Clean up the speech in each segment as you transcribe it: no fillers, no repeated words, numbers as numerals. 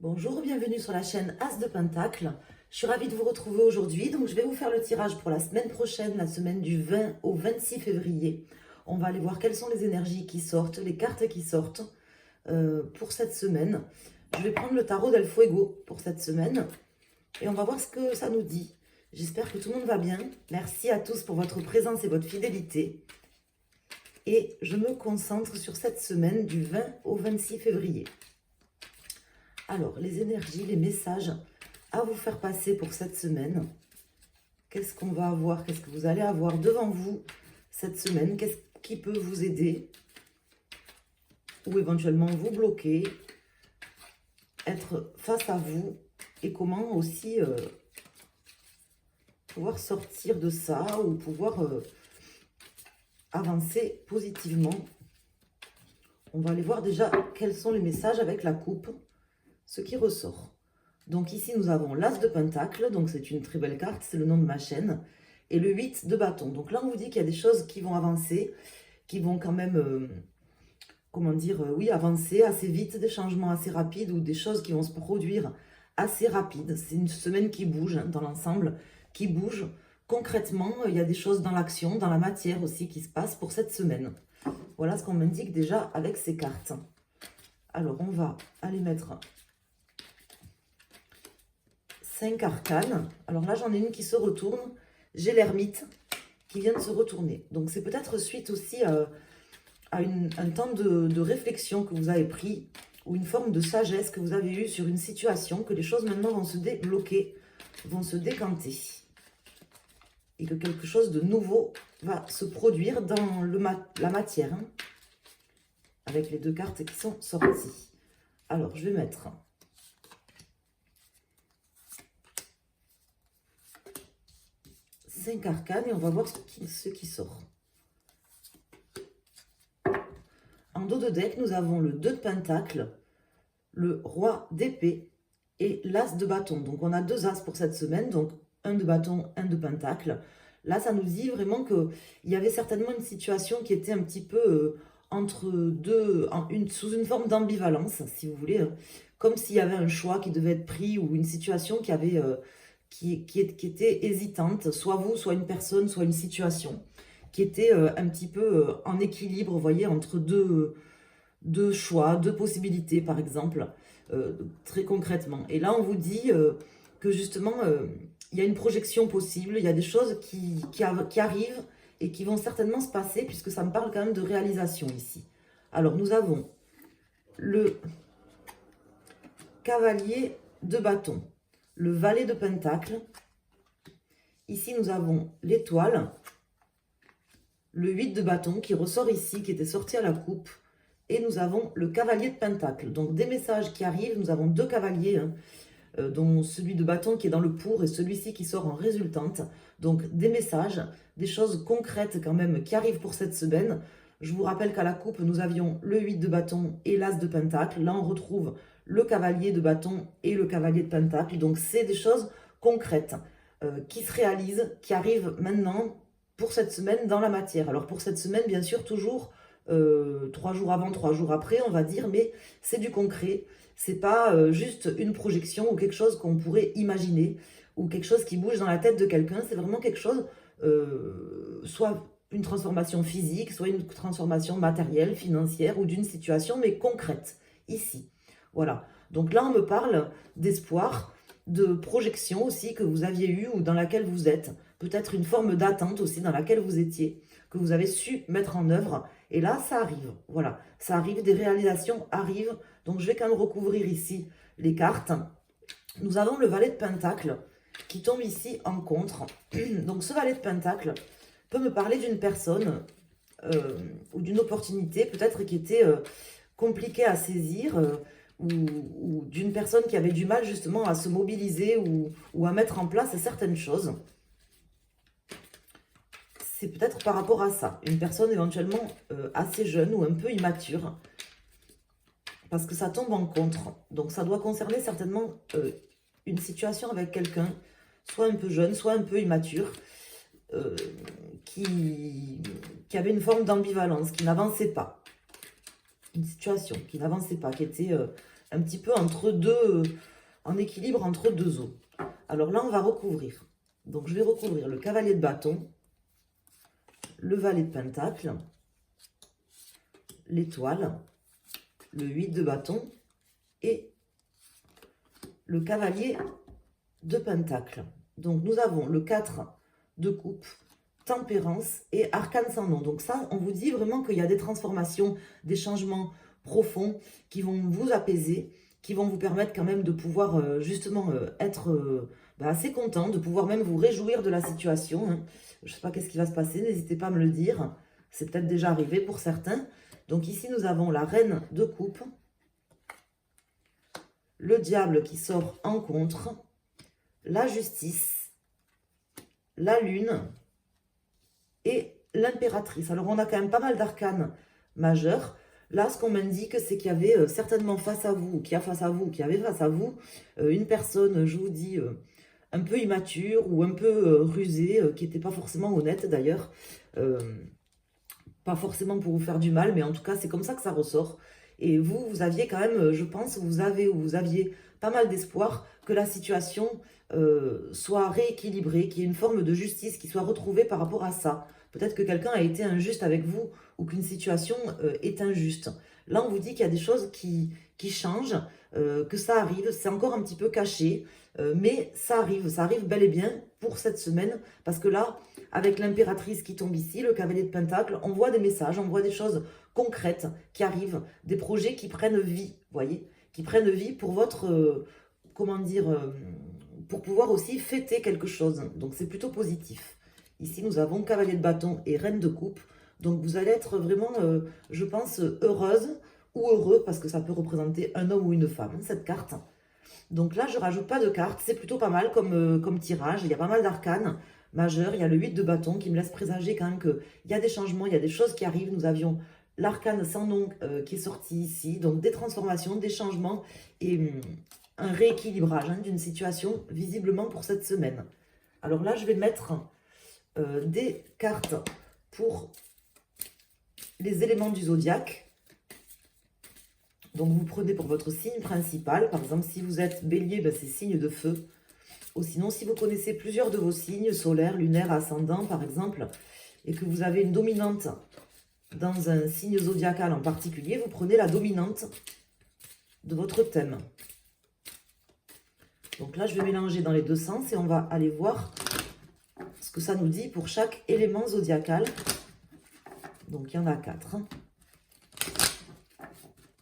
Bonjour, bienvenue sur la chaîne As de Pentacle. Je suis ravie de vous retrouver aujourd'hui. Donc, je vais vous faire le tirage pour la semaine prochaine, la semaine du 20 au 26 février. On va aller voir quelles sont les énergies qui sortent, les cartes qui sortent pour cette semaine. Je vais prendre le tarot del Fuego pour cette semaine et on va voir ce que ça nous dit. J'espère que tout le monde va bien. Merci à tous pour votre présence et votre fidélité. Et je me concentre sur cette semaine du 20 au 26 février. Alors, les énergies, les messages à vous faire passer pour cette semaine. Qu'est-ce qu'on va avoir? Qu'est-ce que vous allez avoir devant vous cette semaine? Qu'est-ce qui peut vous aider? Ou éventuellement vous bloquer? Être face à vous? Et comment aussi pouvoir sortir de ça ou pouvoir avancer positivement? On va aller voir déjà quels sont les messages avec la coupe. Ce qui ressort. Donc ici, nous avons l'As de Pentacle, donc c'est une très belle carte, c'est le nom de ma chaîne, et le 8 de bâton. Donc là, on vous dit qu'il y a des choses qui vont avancer, qui vont quand même, comment dire, oui, avancer assez vite, des changements assez rapides, ou des choses qui vont se produire assez rapides. C'est une semaine qui bouge, hein, dans l'ensemble, qui bouge. Concrètement, il y a des choses dans l'action, dans la matière aussi, qui se passent pour cette semaine. Voilà ce qu'on m'indique déjà avec ces cartes. Alors, on va aller mettre 5 arcanes. Alors là, j'en ai une qui se retourne. J'ai l'ermite qui vient de se retourner. Donc, c'est peut-être suite aussi à un temps de réflexion que vous avez pris ou une forme de sagesse que vous avez eue sur une situation, que les choses maintenant vont se débloquer, vont se décanter. Et que quelque chose de nouveau va se produire dans la matière. Hein, avec les deux cartes qui sont sorties. Alors, je vais mettre 5 arcanes et on va voir ce qui sort. En dos de deck, nous avons le 2 de pentacle, le roi d'épée et l'as de bâton. Donc on a 2 as pour cette semaine, donc un de bâton, un de pentacle. Là, ça nous dit vraiment qu'il y avait certainement une situation qui était un petit peu entre deux, sous une forme d'ambivalence, si vous voulez. Hein, comme s'il y avait un choix qui devait être pris ou une situation qui avait... qui était hésitante, soit vous, soit une personne, soit une situation, qui était un petit peu en équilibre, vous voyez, entre deux choix, deux possibilités, par exemple, très concrètement. Et là, on vous dit que justement, il y a une projection possible, il y a des choses qui arrivent et qui vont certainement se passer, puisque ça me parle quand même de réalisation ici. Alors, nous avons le cavalier de bâton, le valet de pentacle. Ici, nous avons l'étoile, le 8 de bâton qui ressort ici, qui était sorti à la coupe. Et nous avons le cavalier de pentacle. Donc, des messages qui arrivent. Nous avons 2 cavaliers, hein, dont celui de bâton qui est dans le pour et celui-ci qui sort en résultante. Donc, des messages, des choses concrètes quand même qui arrivent pour cette semaine. Je vous rappelle qu'à la coupe, nous avions le 8 de bâton et l'as de pentacle. Là, on retrouve le cavalier de bâton et le cavalier de pentacle. Donc, c'est des choses concrètes qui se réalisent, qui arrivent maintenant pour cette semaine dans la matière. Alors, pour cette semaine, bien sûr, toujours 3 jours avant, 3 jours après, on va dire, mais c'est du concret. C'est pas juste une projection ou quelque chose qu'on pourrait imaginer ou quelque chose qui bouge dans la tête de quelqu'un. C'est vraiment quelque chose, soit une transformation physique, soit une transformation matérielle, financière ou d'une situation, mais concrète, ici. Voilà. Donc là, on me parle d'espoir, de projection aussi que vous aviez eu ou dans laquelle vous êtes. Peut-être une forme d'attente aussi dans laquelle vous étiez, que vous avez su mettre en œuvre. Et là, ça arrive. Voilà, ça arrive, des réalisations arrivent. Donc, je vais quand même recouvrir ici les cartes. Nous avons le valet de pentacle qui tombe ici en contre. Donc, ce valet de pentacle peut me parler d'une personne ou d'une opportunité peut-être qui était compliquée à saisir ou d'une personne qui avait du mal justement à se mobiliser ou à mettre en place certaines choses. C'est peut-être par rapport à ça. Une personne éventuellement assez jeune ou un peu immature. Parce que ça tombe en contre. Donc ça doit concerner certainement une situation avec quelqu'un, soit un peu jeune, soit un peu immature, qui avait une forme d'ambivalence, qui n'avançait pas. Une situation qui n'avançait pas, qui était un petit peu entre deux, en équilibre entre deux eaux. Alors là, on va recouvrir. Donc, je vais recouvrir le cavalier de bâton, le valet de pentacle, l'étoile, le 8 de bâton et le cavalier de pentacle. Donc, nous avons le 4 de coupe, tempérance et arcane sans nom. Donc ça, on vous dit vraiment qu'il y a des transformations, des changements profonds qui vont vous apaiser, qui vont vous permettre quand même de pouvoir justement être assez content, de pouvoir même vous réjouir de la situation. Hein. Je ne sais pas qu'est-ce qui va se passer, n'hésitez pas à me le dire. C'est peut-être déjà arrivé pour certains. Donc ici, nous avons la reine de coupe, le diable qui sort en contre, la justice, la lune et l'impératrice. Alors, on a quand même pas mal d'arcanes majeurs. Là, ce qu'on m'indique, c'est qu'il y avait certainement face à vous, qu'il y a face à vous, qu'il y avait face à vous, une personne, je vous dis, un peu immature ou un peu rusée, qui n'était pas forcément honnête d'ailleurs. Pas forcément pour vous faire du mal, mais en tout cas, c'est comme ça que ça ressort. Et vous, vous aviez quand même, je pense, vous aviez pas mal d'espoir que la situation soit rééquilibrée, qu'il y ait une forme de justice qui soit retrouvée par rapport à ça. Peut-être que quelqu'un a été injuste avec vous ou qu'une situation est injuste. Là, on vous dit qu'il y a des choses qui changent, que ça arrive, c'est encore un petit peu caché, mais ça arrive bel et bien pour cette semaine, parce que là, avec l'impératrice qui tombe ici, le cavalier de pentacle, on voit des messages, on voit des choses concrètes qui arrivent, des projets qui prennent vie, voyez, qui prennent vie pour votre, comment dire, pour pouvoir aussi fêter quelque chose. Donc c'est plutôt positif. Ici, nous avons cavalier de bâton et reine de coupe. Donc vous allez être vraiment, je pense, heureuse ou heureux, parce que ça peut représenter un homme ou une femme, cette carte. Donc là, je ne rajoute pas de cartes, c'est plutôt pas mal comme tirage. Il y a pas mal d'arcanes majeurs. Il y a le 8 de bâton qui me laisse présager quand même qu'il y a des changements, il y a des choses qui arrivent. Nous avions l'arcane sans nom qui est sorti ici. Donc des transformations, des changements et un rééquilibrage d'une situation visiblement pour cette semaine. Alors là, je vais mettre des cartes pour les éléments du zodiaque. Donc, vous prenez pour votre signe principal. Par exemple, si vous êtes bélier, ben, c'est signe de feu. Ou sinon, si vous connaissez plusieurs de vos signes, solaire, lunaire, ascendant, par exemple, et que vous avez une dominante dans un signe zodiacal en particulier, vous prenez la dominante de votre thème. Donc là, je vais mélanger dans les deux sens et on va aller voir ce que ça nous dit pour chaque élément zodiacal. Donc, il y en a 4.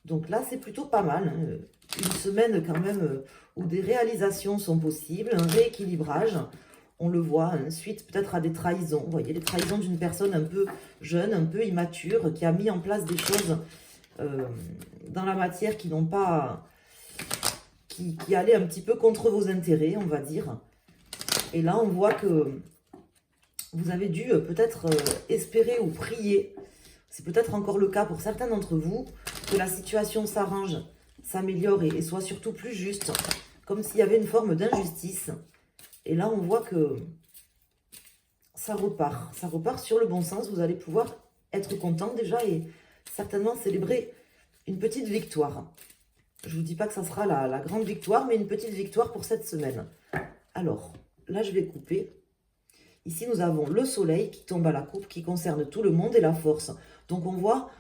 Donc là, c'est plutôt pas mal. Hein. Une semaine quand même où des réalisations sont possibles, un rééquilibrage. On le voit, suite peut-être à des trahisons. Vous voyez, les trahisons d'une personne un peu jeune, un peu immature, qui a mis en place des choses dans la matière qui n'ont pas... qui allaient un petit peu contre vos intérêts, on va dire. Et là, on voit que vous avez dû peut-être espérer ou prier. C'est peut-être encore le cas pour certains d'entre vous, que la situation s'arrange, s'améliore et soit surtout plus juste, comme s'il y avait une forme d'injustice. Et là, on voit que ça repart sur le bon sens. Vous allez pouvoir être content déjà et certainement célébrer une petite victoire. Je ne vous dis pas que ça sera la grande victoire, mais une petite victoire pour cette semaine. Alors, là, je vais couper. Ici, nous avons le soleil qui tombe à la coupe, qui concerne tout le monde et la force. Donc, on voit,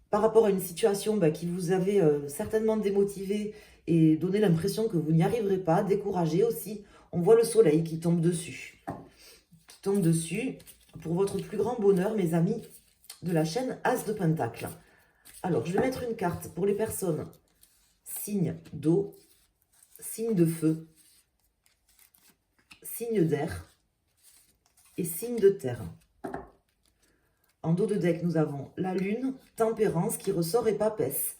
par rapport à une situation qui vous avait certainement démotivé et donné l'impression que vous n'y arriverez pas, découragé aussi, on voit le soleil qui tombe dessus. Qui tombe dessus pour votre plus grand bonheur, mes amis, de la chaîne As de Pentacle. Alors, je vais mettre une carte pour les personnes signe d'eau, signe de feu, signe d'air et signe de terre. En dos de deck, nous avons la lune, tempérance qui ressort et papesse.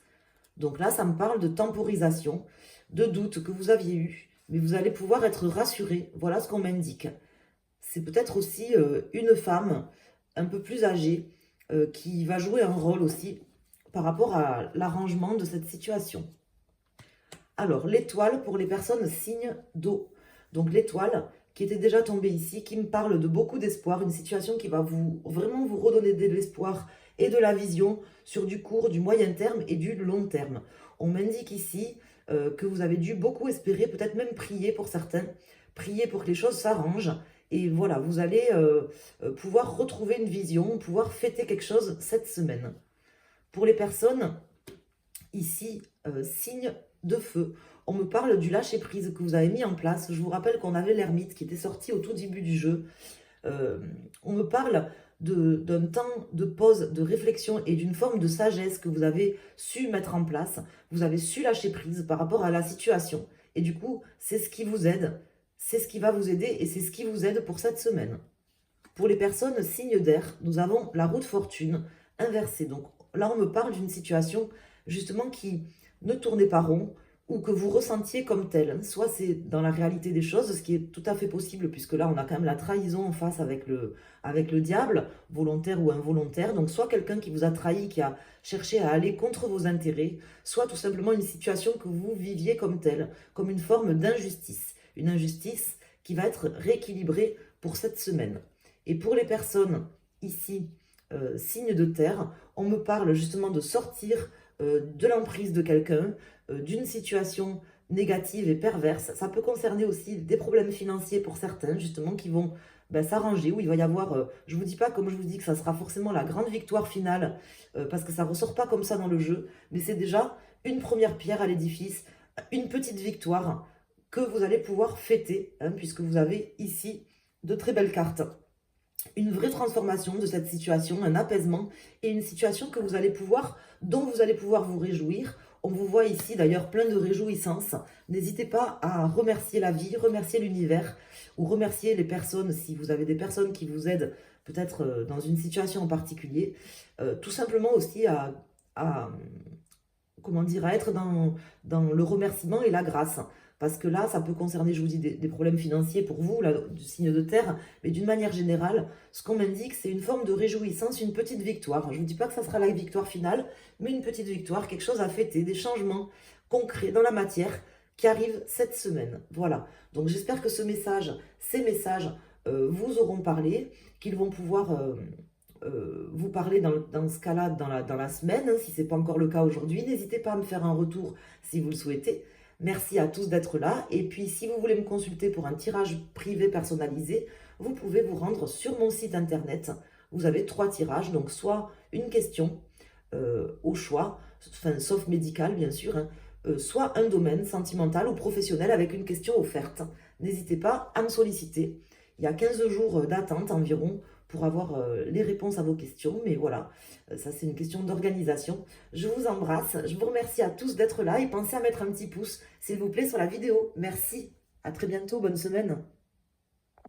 Donc là, ça me parle de temporisation, de doute que vous aviez eu, mais vous allez pouvoir être rassuré. Voilà ce qu'on m'indique. C'est peut-être aussi une femme un peu plus âgée qui va jouer un rôle aussi par rapport à l'arrangement de cette situation. Alors, l'étoile pour les personnes signe d'eau. Donc l'étoile qui était déjà tombée ici, qui me parle de beaucoup d'espoir, une situation qui va vraiment vous redonner de l'espoir et de la vision sur du court, du moyen terme et du long terme. On m'indique ici que vous avez dû beaucoup espérer, peut-être même prier pour certains, prier pour que les choses s'arrangent. Et voilà, vous allez pouvoir retrouver une vision, pouvoir fêter quelque chose cette semaine. Pour les personnes, ici, signe de feu, on me parle du lâcher-prise que vous avez mis en place. Je vous rappelle qu'on avait l'ermite qui était sorti au tout début du jeu. On me parle d'un temps de pause, de réflexion et d'une forme de sagesse que vous avez su mettre en place. Vous avez su lâcher prise par rapport à la situation. Et du coup, c'est ce qui vous aide, c'est ce qui va vous aider et c'est ce qui vous aide pour cette semaine. Pour les personnes signes d'air, nous avons la roue de fortune inversée. Donc là, on me parle d'une situation justement qui ne tournait pas rond, ou que vous ressentiez comme tel. Soit c'est dans la réalité des choses, ce qui est tout à fait possible, puisque là, on a quand même la trahison en face avec le diable, volontaire ou involontaire. Donc, soit quelqu'un qui vous a trahi, qui a cherché à aller contre vos intérêts, soit tout simplement une situation que vous viviez comme telle, comme une forme d'injustice. Une injustice qui va être rééquilibrée pour cette semaine. Et pour les personnes ici, signes de terre, on me parle justement de sortir de l'emprise de quelqu'un, d'une situation négative et perverse. Ça peut concerner aussi des problèmes financiers pour certains, justement, qui vont s'arranger, où il va y avoir, je ne vous dis pas, comme je vous dis, que ça sera forcément la grande victoire finale, parce que ça ne ressort pas comme ça dans le jeu, mais c'est déjà une première pierre à l'édifice, une petite victoire que vous allez pouvoir fêter, hein, puisque vous avez ici de très belles cartes. Une vraie transformation de cette situation, un apaisement et une situation que vous allez pouvoir, dont vous allez pouvoir vous réjouir. On vous voit ici d'ailleurs plein de réjouissances. N'hésitez pas à remercier la vie, remercier l'univers ou remercier les personnes si vous avez des personnes qui vous aident peut-être dans une situation en particulier. Tout simplement aussi comment dire, à être dans le remerciement et la grâce. Parce que là, ça peut concerner, je vous dis, des problèmes financiers pour vous, là, du signe de terre, mais d'une manière générale, ce qu'on m'indique, c'est une forme de réjouissance, une petite victoire. Je ne vous dis pas que ça sera la victoire finale, mais une petite victoire, quelque chose à fêter, des changements concrets dans la matière qui arrivent cette semaine. Voilà. Donc j'espère que ces messages vous auront parlé, qu'ils vont pouvoir vous parler dans ce cas-là dans la semaine, hein, si ce n'est pas encore le cas aujourd'hui. N'hésitez pas à me faire un retour si vous le souhaitez. Merci à tous d'être là. Et puis, si vous voulez me consulter pour un tirage privé personnalisé, vous pouvez vous rendre sur mon site internet. Vous avez 3 tirages, donc soit une question au choix, enfin, sauf médical bien sûr, hein, soit un domaine sentimental ou professionnel avec une question offerte. N'hésitez pas à me solliciter. Il y a 15 jours d'attente environ pour avoir les réponses à vos questions. Mais voilà, ça c'est une question d'organisation. Je vous embrasse, je vous remercie à tous d'être là et pensez à mettre un petit pouce, s'il vous plaît, sur la vidéo. Merci, à très bientôt, bonne semaine.